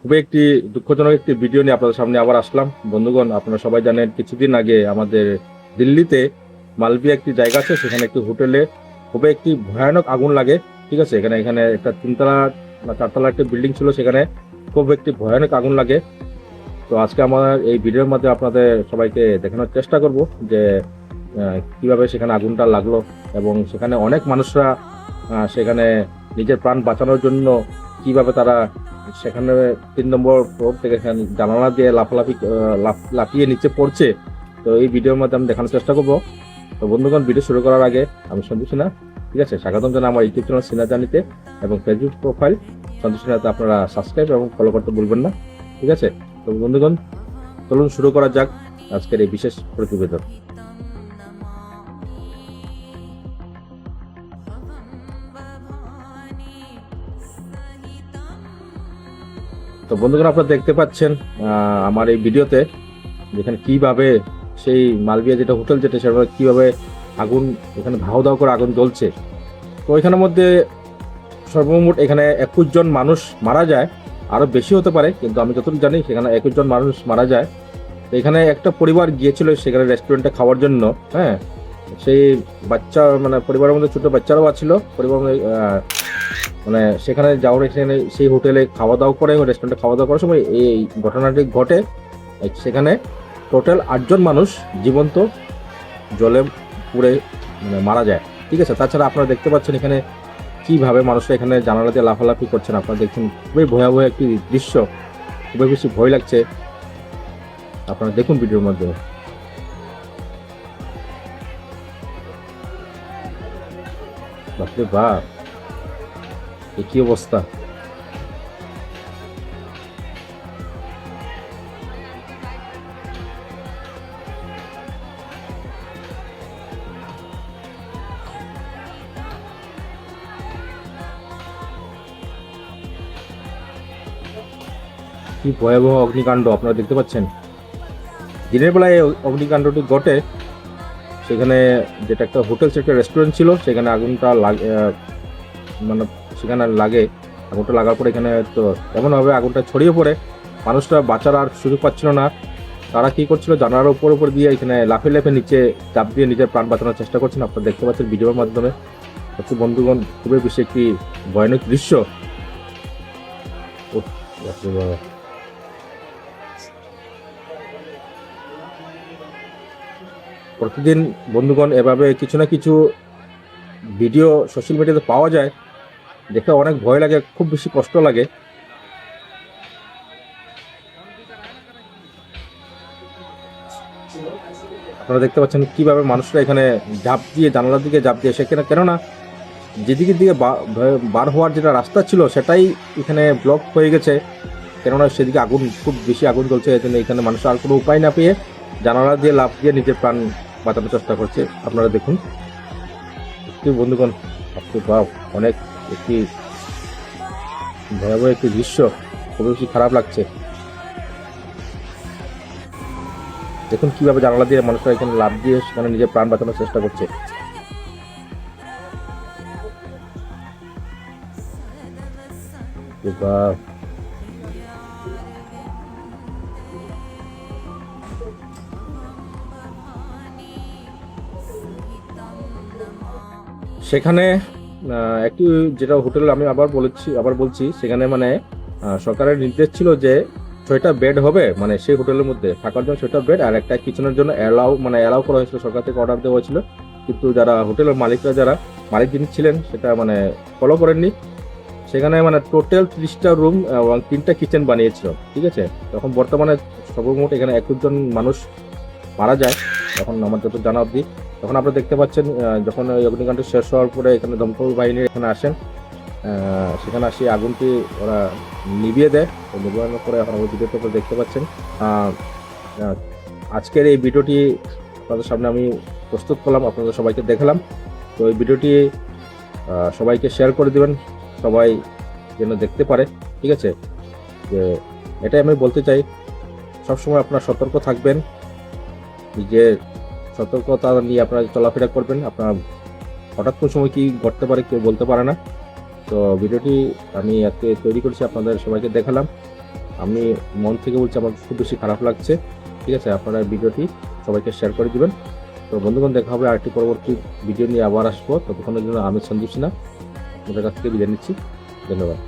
খুবই একটি দুঃখজনক একটি ভিডিও নিয়ে আপনাদের সামনে আবার আসলাম। বন্ধুগণ, আপনারা সবাই জানেন কিছুদিন আগে আমাদের দিল্লিতে মালবিয়া একটি জায়গা আছে, সেখানে একটি হোটেলে খুবই একটি ভয়ানক আগুন লাগে। ঠিক আছে, এখানে এখানে একটা তিনতলা না চারতলা একটি বিল্ডিং ছিল, সেখানে খুব একটি ভয়ানক আগুন লাগে। তো আজকে আমার এই ভিডিওর মধ্যে আপনাদের সবাইকে দেখানোর চেষ্টা করব যে কিভাবে সেখানে আগুনটা লাগলো এবং সেখানে অনেক মানুষরা সেখানে নিজের প্রাণ বাঁচানোর জন্য কিভাবে তারা সেখানে 3 নম্বর ফ্লোর থেকে জানালা দিয়ে লাফিয়ে নিচে পড়ছে। তো এই ভিডিওর মধ্যে আমি দেখানোর চেষ্টা করবো। তো বন্ধুগণ, ভিডিও শুরু করার আগে আমি সঞ্জু সিনহা, ঠিক আছে, স্বাগতম জানাই আমার ইউটিউব চ্যানেল সিনহা জার্নিতে এবং ফেসবুক প্রোফাইল সঞ্জু সিনহাতে আপনারা সাবস্ক্রাইব এবং ফলো করতে ভুলবেন না। ঠিক আছে, তো বন্ধুগণ, চলুন শুরু করা যাক আজকের এই বিশেষ প্রতিবেদন। তো বন্ধুগণ, আপনারা দেখতে পাচ্ছেন আমার এই ভিডিওতে যেখানে কিভাবে সেই মালবিয়া যেটা হোটেল যেটা সেটা কিভাবে আগুন এখানে ধাও ধাও করে আগুন জ্বলছে। তো এখানের মধ্যে সর্বমোট এখানে 21 জন মানুষ মারা যায়, আরো বেশি হতে পারে, কিন্তু আমি যতটুকু জানি সেখানে 21 জন মানুষ মারা যায়। তো এখানে একটা পরিবার গিয়েছিল সেখানে রেস্টুরেন্টে খাওয়ার জন্য। হ্যাঁ, সেই বাচ্চা মানে পরিবারের মধ্যে ছোট বাচ্চারাও ছিল পরিবারের মধ্যে, মানে সেখানে যাওয়ার সেখানে সেই হোটেলে খাওয়া দাওয়া করে রেস্টুরেন্টে খাওয়া দাওয়া করার সময় এই ঘটনাটি ঘটে। সেখানে টোটাল 8 জন মানুষ জীবন্ত জলে পুড়ে মানে মারা যায়। ঠিক আছে, তাছাড়া আপনারা দেখতে পাচ্ছেন এখানে কিভাবে মানুষরা এখানে জানালা দিয়ে লাফালাফি করছেন। আপনারা দেখছেন খুবই ভয়াবহ একটি দৃশ্য, খুবই বেশি ভয় লাগছে। আপনারা দেখুন ভিডিওর মধ্যে। বাপরে বাপ, এ কি অবস্থা! কি ভয়াবহ অগ্নিকাণ্ড আপনারা দেখতে পাচ্ছেন। দিনের বেলায় এই অগ্নিকাণ্ডটি ঘটে সেখানে, যেটা একটা হোটেল সেটা রেস্টুরেন্ট ছিল, সেখানে আগুনটা মানে সেখানে লাগে। আগুনটা লাগার পরে এখানে তো এমনভাবে আগুনটা ছড়িয়ে পড়ে মানুষরা বাঁচার আর সুযোগ পাচ্ছিল না। তারা কি করছিল, জানালার উপর দিয়ে এখানে লাফে লাফে নিচে চাপ দিয়ে নিজের প্রাণ বাঁচানোর চেষ্টা করছেন। আপনারা দেখতে পাচ্ছেন ভিডিওর মাধ্যমে। সত্যি বন্ধুগণ, খুবই বেশি একটি ভয়ানক দৃশ্য। উফ, বাপরে বাপ। প্রতিদিন বন্ধুগণ এভাবে কিছু না কিছু ভিডিও সোশ্যাল মিডিয়াতে পাওয়া যায়, দেখে অনেক ভয় লাগে, খুব বেশি কষ্ট লাগে। আপনারা দেখতে পাচ্ছেন কিভাবে মানুষরা এখানে ঝাঁপ দিয়ে জানালার দিকে ঝাঁপ দিয়ে সেখানে, কেননা যেদিকের দিকে বার হওয়ার যেটা রাস্তা ছিল সেটাই এখানে ব্লক হয়ে গেছে, কেননা সেদিকে আগুন খুব বেশি আগুন জ্বলছে। এই জন্য এখানে মানুষ আর কোনো উপায় না পেয়ে জানালা দিয়ে লাফ দিয়ে নিজের প্রাণ বাঁচানোর চেষ্টা করছে। আপনারা দেখুন বন্ধুগণ, আপনি অনেক একটি ভয়াবহ একটি দৃশ্য, খুব বেশি খারাপ লাগছে। দেখুন কিভাবে জানালা দিয়ে মানুষরা এখানে লাফ দিয়ে সেখানে নিজের প্রাণ বাঁচানোর চেষ্টা করছে। সেখানে একটি যেটা হোটেল আমি আবার বলছি সেখানে মানে সরকারের নির্দেশ ছিল যে 6টা বেড হবে, মানে সেই হোটেলের মধ্যে থাকার জন্য 6টা বেড আর একটা কিচেনের জন্য অ্যালাউ করা হয়েছিল, সরকার থেকে অর্ডার দেওয়া হয়েছিল। কিন্তু যারা হোটেলের মালিকরা, যারা মালিক যিনি ছিলেন, সেটা মানে ফলো করেননি। সেখানে মানে টোটাল 30টা রুম এবং 3টা কিচেন বানিয়েছিল। ঠিক আছে, তখন বর্তমানে সর্বমোট এখানে 21 জন মানুষ মারা যায় এখন আমার যত জানা অবধি। তখন আপনারা দেখতে পাচ্ছেন যখন ওই অগ্নিকাণ্ড শেষ হওয়ার পরে এখানে দমকল বাহিনী এখানে আসেন, সেখানে আসি আগুনটি ওরা নিভিয়ে দেয়। নিভানোর পরে এখন ওই ভিডিওতে আপনারা দেখতে পাচ্ছেন। আজকের এই ভিডিওটি আপনাদের সামনে আমি প্রস্তুত করলাম, আপনাদের সবাইকে দেখালাম। তো এই ভিডিওটি সবাইকে শেয়ার করে দেবেন, সবাই যেন দেখতে পারে। ঠিক আছে, যে এটাই আমি বলতে চাই, সবসময় আপনারা সতর্ক থাকবেন, নিজের সতর্কতা নিয়ে আপনারা চলাফেরা করবেন। আপনার হঠাৎ কোন সময় কি ঘটতে পারে কেউ বলতে পারে না। তো ভিডিওটি আমি আজকে তৈরি করেছি, আপনাদের সবাইকে দেখালাম। আমি মন থেকে বলছি, আমার খুব বেশি খারাপ লাগছে। ঠিক আছে, আপনারা ভিডিওটি সবাইকে শেয়ার করে দিবেন। তো বন্ধুগণ, দেখা হবে আরেকটি পরবর্তী ভিডিও নিয়ে আবার আসবো। ততক্ষণের জন্য আমি সঞ্জীব সিনহা আপনাদের কাছ থেকে বিদায় নিচ্ছি। ধন্যবাদ।